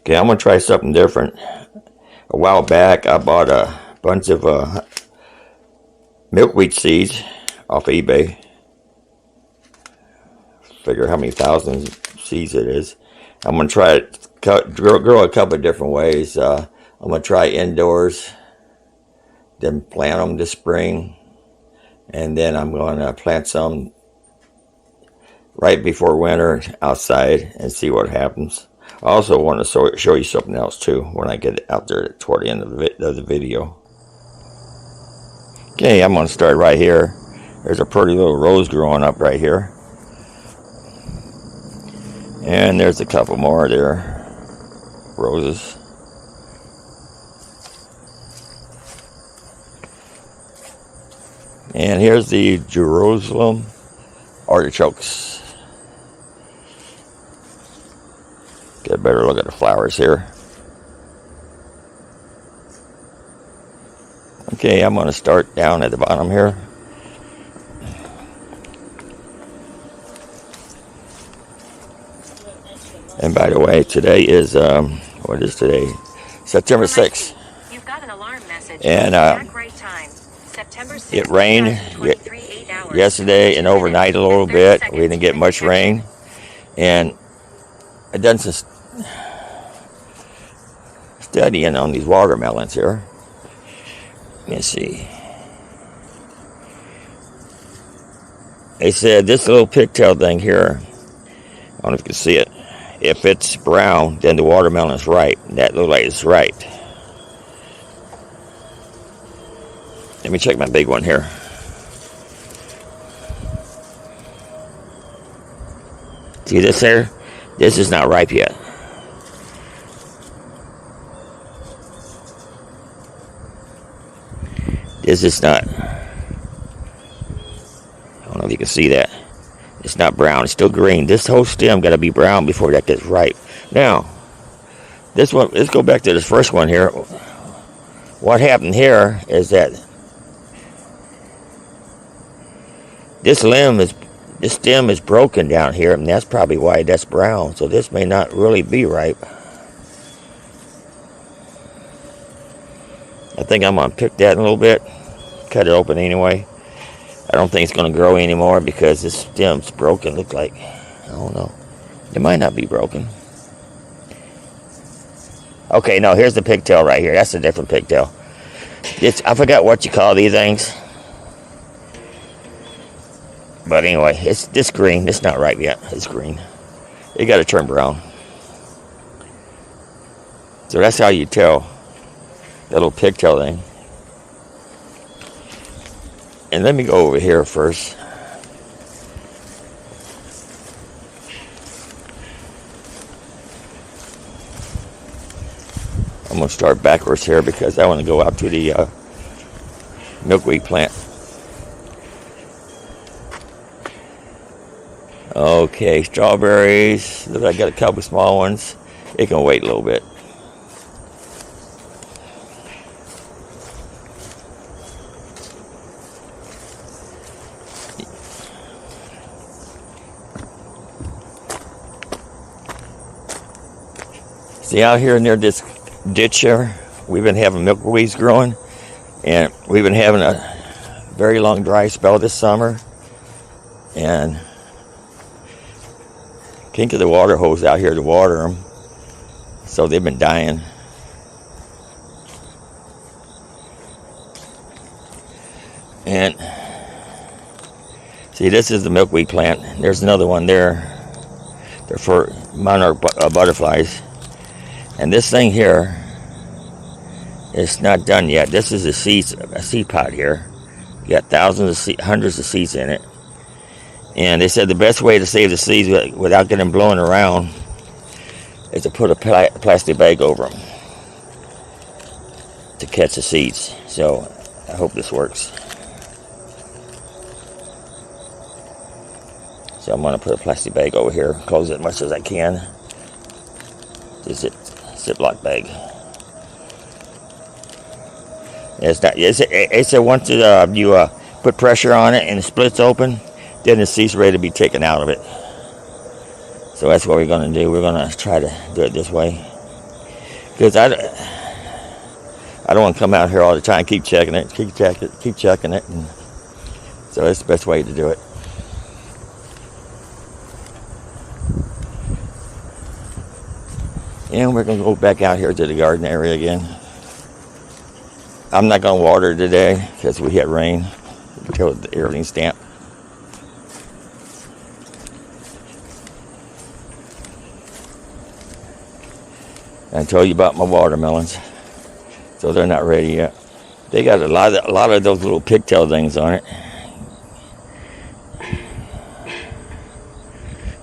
Okay, I'm gonna try something different. A while back, I bought a bunch of milkweed seeds off of eBay. Figure how many thousand seeds it is. I'm gonna try it, grow a couple of different ways. I'm gonna try indoors, then plant them this spring, and then I'm gonna plant some right before winter outside and see what happens. I also want to show you something else too when I get out there toward the end of the video. Okay, I'm going to start right here. There's a pretty little rose growing up right here. And there's a couple more there. Roses. And here's the Jerusalem artichokes. Get a better look at the flowers here. Okay, I'm going to start down at the bottom here. And by the way, today is, what is today? September 6th. You've got an alarm message. And September 6th, it rained yesterday and overnight a little bit. We didn't get much rain. And I've done some studying on these watermelons here. Let me see. They said this little pigtail thing here, I don't know if you can see it. If it's brown, then the watermelon is ripe. That looks like it's ripe. Let me check my big one here. See this here? This is not ripe yet. This is not. I don't know if you can see that. It's not brown. It's still green. This whole stem got to be brown before that gets ripe. Now, this one. Let's go back to this first one here. What happened here is that this stem is broken down here, and that's probably why that's brown. So this may not really be ripe. I think I'm gonna pick that in a little bit, cut it open anyway. I don't think it's gonna grow anymore because this stem's broken. Look like, I don't know. It might not be broken. Okay, no, here's the pigtail right here. That's a different pigtail. I forgot what you call these things. But anyway, it's this green. It's not ripe yet. It's green. It got to turn brown. So that's how you tell that little pigtail thing. And let me go over here first. I'm going to start backwards here because I want to go out to the milkweed plant. Okay, strawberries. Look, I got a couple small ones. It can wait a little bit. See, out here near this ditch here, we've been having milkweeds growing, and we've been having a very long dry spell this summer, and can't get the water hose out here to water them, so they've been dying. And see, this is the milkweed plant. There's another one there. They're for monarch butterflies. And this thing here is not done yet. This is a seed pod here. You got hundreds of seeds in it. And they said the best way to save the seeds without getting them blowing around is to put a plastic bag over them to catch the seeds. So I hope this works. So I'm going to put a plastic bag over here, close it as much as I can. Just Ziploc bag. It said once you put pressure on it and it splits open, then the seed's ready to be taken out of it. So that's what we're going to do. We're going to try to do it this way. Because I don't want to come out here all the time, keep checking it, keep checking it. And so that's the best way to do it. And we're going to go back out here to the garden area again. I'm not going to water today because we had rain until everything's damp. I told you about my watermelons, so they're not ready yet. They got a lot of those little pigtail things on it.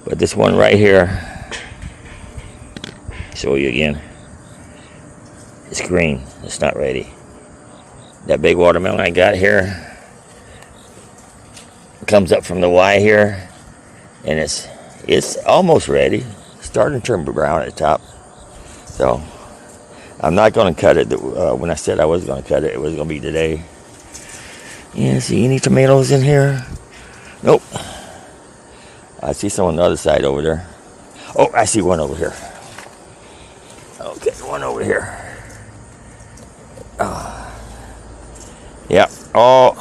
But this one right here, show you again. It's green. It's not ready. That big watermelon I got here comes up from the Y here, and it's almost ready. It's starting to turn brown at the top. So I'm not going to cut it. When I said I was going to cut it, it was going to be today. Yeah, see any tomatoes in here? Nope. I see some on the other side over there. Oh, I see one over here. Okay, one over here. Yeah. Oh,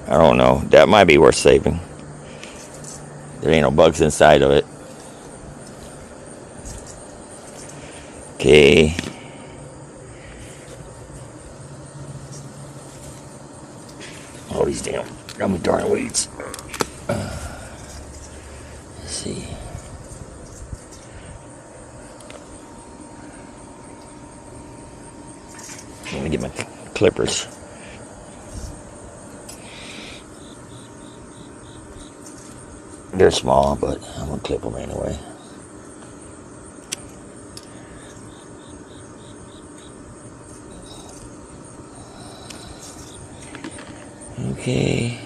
I don't know. That might be worth saving. There ain't no bugs inside of it. Okay. Oh, these damn darn weeds. Let's see. Let me get my clippers. They're small, but I'm gonna clip them anyway. Okay.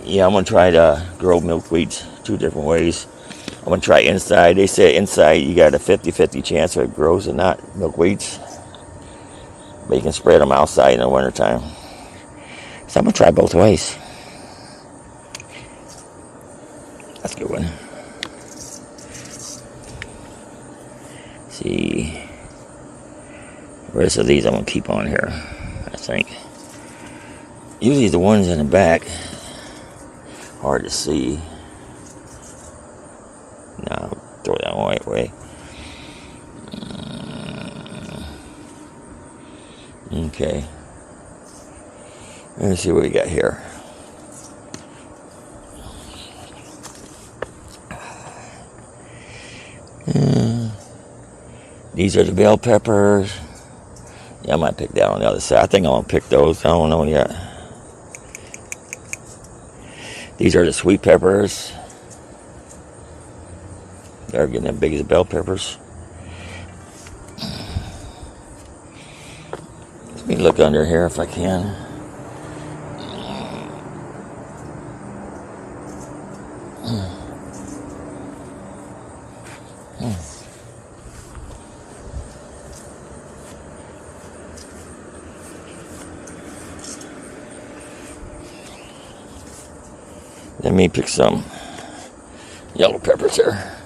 Yeah, I'm gonna try to grow milkweeds 2 different ways. I'm gonna try inside. They say inside you got a 50-50 chance if it grows or not, milkweeds. But you can spread them outside in the wintertime. So I'm gonna try both ways. That's a good one. See, the rest of these I'm gonna keep on here, I think. Usually the ones in the back, hard to see. No, throw that one away. Okay. Let's see what we got here. These are the bell peppers. Yeah, I might pick that on the other side. I think I'm gonna pick those. I don't know yet. These are the sweet peppers. They're getting as big as the bell peppers. Let me look under here if I can. Let me pick some yellow peppers here.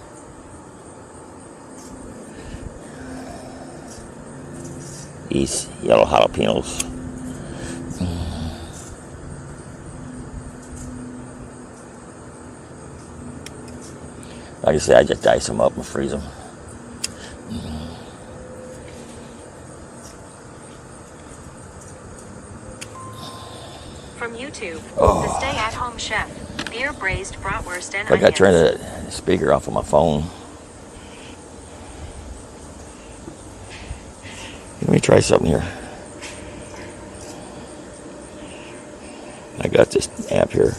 These yellow jalapenos. Like I said, I just dice them up and freeze them. From YouTube, the stay-at-home chef, beer braised bratwurst and Like I onions. turned the speaker off of my phone. Let me try something here. I got this app here.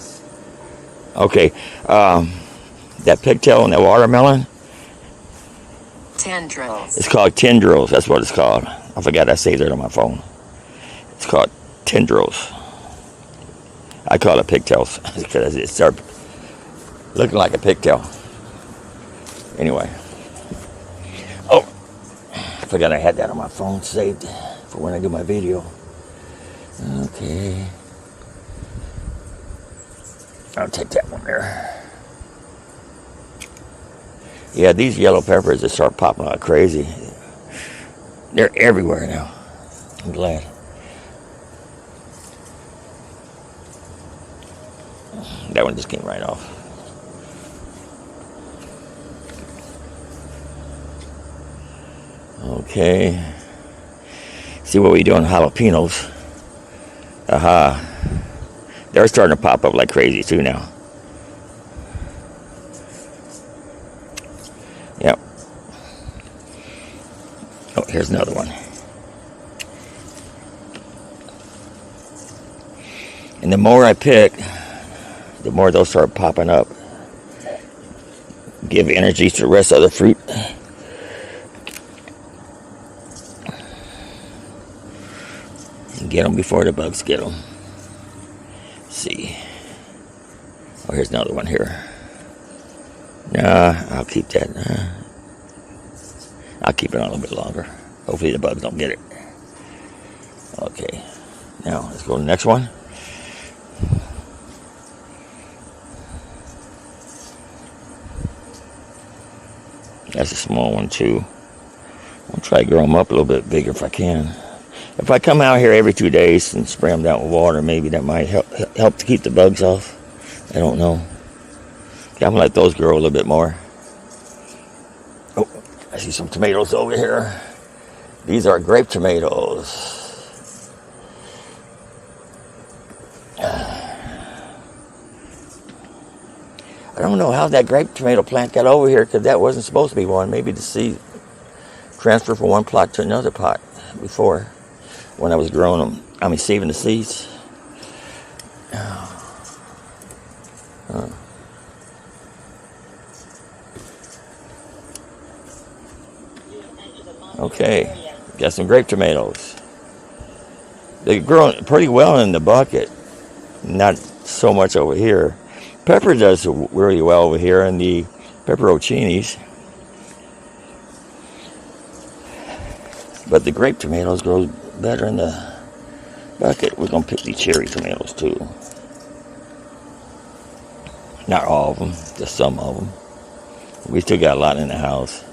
Okay, that pigtail and that watermelon. Tendrils. It's called tendrils. That's what it's called. I forgot I saved it on my phone. It's called tendrils. I call it pigtails because it started looking like a pigtail. Anyway. Oh, I forgot I had that on my phone saved for when I do my video. Okay. I'll take that one there. Yeah, these yellow peppers that start popping like crazy. They're everywhere now. I'm glad. That one just came right off. Okay. See what we do on jalapenos. Aha. They're starting to pop up like crazy too now. Yep. Oh, here's another one. And the more I pick, the more they'll start popping up. Give energy to the rest of the fruit. And get them before the bugs get them. Let's see. Oh, here's another one here. Nah, I'll keep that. I'll keep it on a little bit longer. Hopefully the bugs don't get it. Okay. Now, let's go to the next one. That's a small one too. I'll try to grow them up a little bit bigger if I can. If I come out here every 2 days and spray them down with water, maybe that might help to keep the bugs off. I don't know. I'm gonna let those grow a little bit more. Oh, I see some tomatoes over here. These are grape tomatoes. I don't know how that grape tomato plant got over here because that wasn't supposed to be one. Maybe the seed transferred from one plot to another pot before when I was growing them. I mean, saving the seeds. Okay, got some grape tomatoes. They're growing pretty well in the bucket. Not so much over here. Pepper does really well over here in the pepperoncinis. But the grape tomatoes grow better in the bucket. We're going to pick the cherry tomatoes too. Not all of them, just some of them. We still got a lot in the house.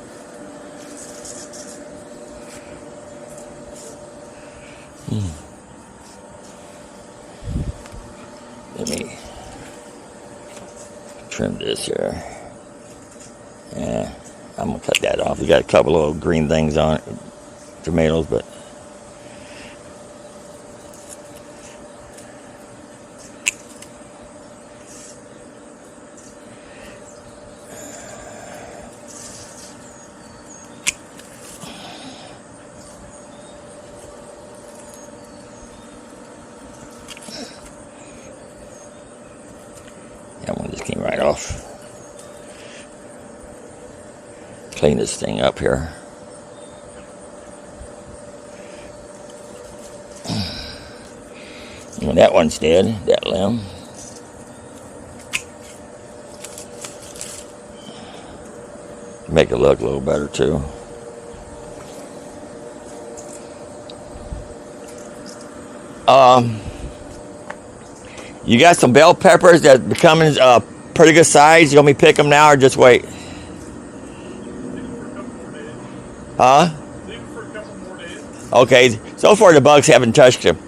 Let me trim this here. Yeah, I'm going to cut that off. We got a couple of green things on it. Tomatoes, but that one just came right off. Clean this thing up here. And that one's dead, that limb. Make it look a little better too. You got some bell peppers that becoming pretty good size. You want me to pick them now or just wait? Huh? Leave it for a couple more days. Okay, so far the bugs haven't touched them.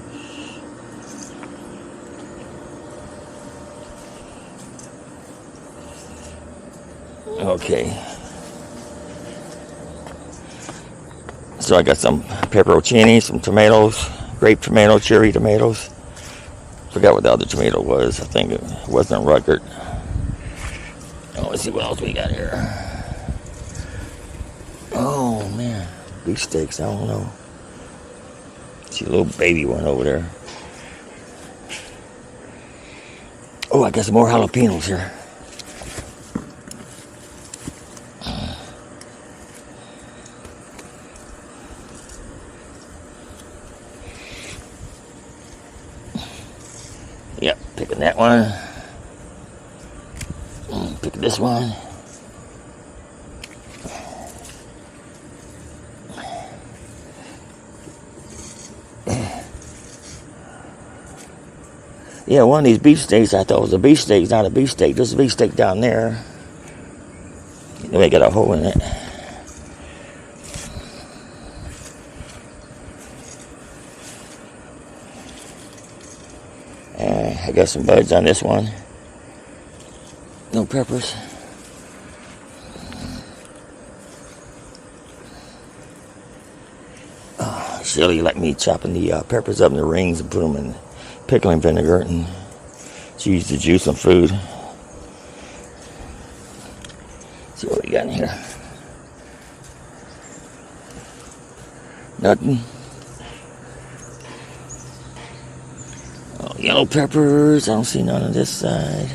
Okay. So I got some pepperoncini, some tomatoes, grape tomatoes, cherry tomatoes. Forgot what the other tomato was. I think it wasn't Rutgers. Oh, let's see what else we got here. Oh man, beef steaks. I don't know. See a little baby one over there. Oh, I got some more jalapenos here. Yep, picking that one. Picking this one. Yeah, one of these beefsteaks I thought was a beefsteak, not a beefsteak. There's a beefsteak down there. They got a hole in it. I got some buds on this one. No peppers. Shelly let me chopping the peppers up in the rings and put them in pickling vinegar, and she used the juice and food. See what we got in here. Nothing. Oh, yellow peppers. I don't see none on this side.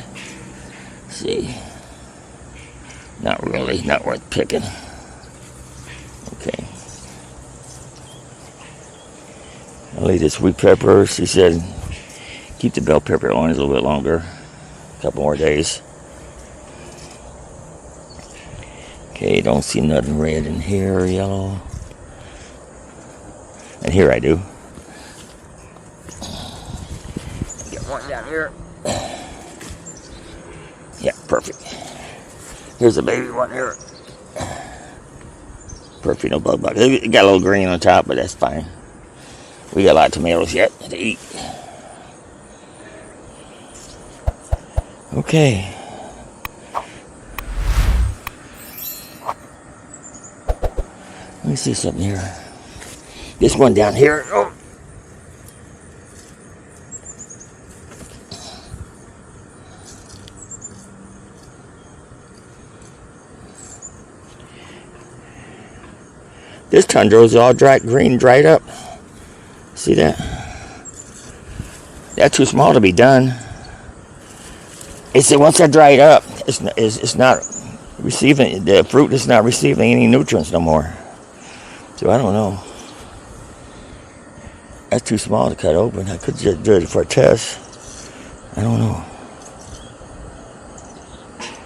Let's see. Not really. Not worth picking. Okay. I'll leave this sweet pepper. She said keep the bell pepper on a little bit longer. A couple more days. Okay, don't see nothing red in here, yellow. And here I do. Get one down here. Yeah, perfect. Here's a baby one here. Perfect, no bug bug. It got a little green on top, but that's fine. We got a lot of tomatoes yet to eat. Okay. Let me see something here. This one down here. Oh. This tundra is all green, dried up. See that? That's too small to be done. It's once they're dried up, it's not receiving, the fruit is not receiving any nutrients no more. So I don't know. That's too small to cut open. I could just do it for a test. I don't know.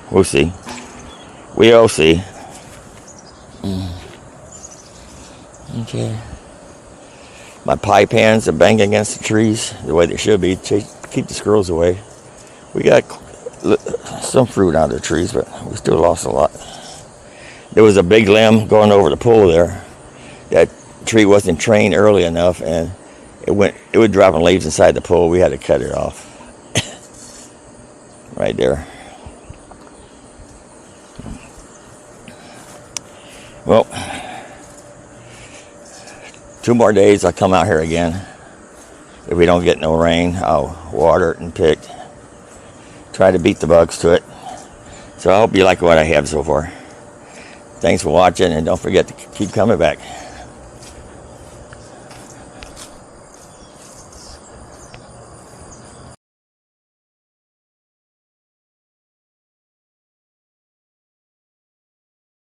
We'll see. We'll see. Okay. My pie pans are banging against the trees the way they should be to keep the squirrels away. We got some fruit out of the trees, but we still lost a lot. There was a big limb going over the pool there. That tree wasn't trained early enough, and it was dropping leaves inside the pool. We had to cut it off. Right there. Well, 2 more days I'll come out here again. If we don't get no rain, I'll water it and pick. Try to beat the bugs to it. So I hope you like what I have so far. Thanks for watching, and don't forget to keep coming back.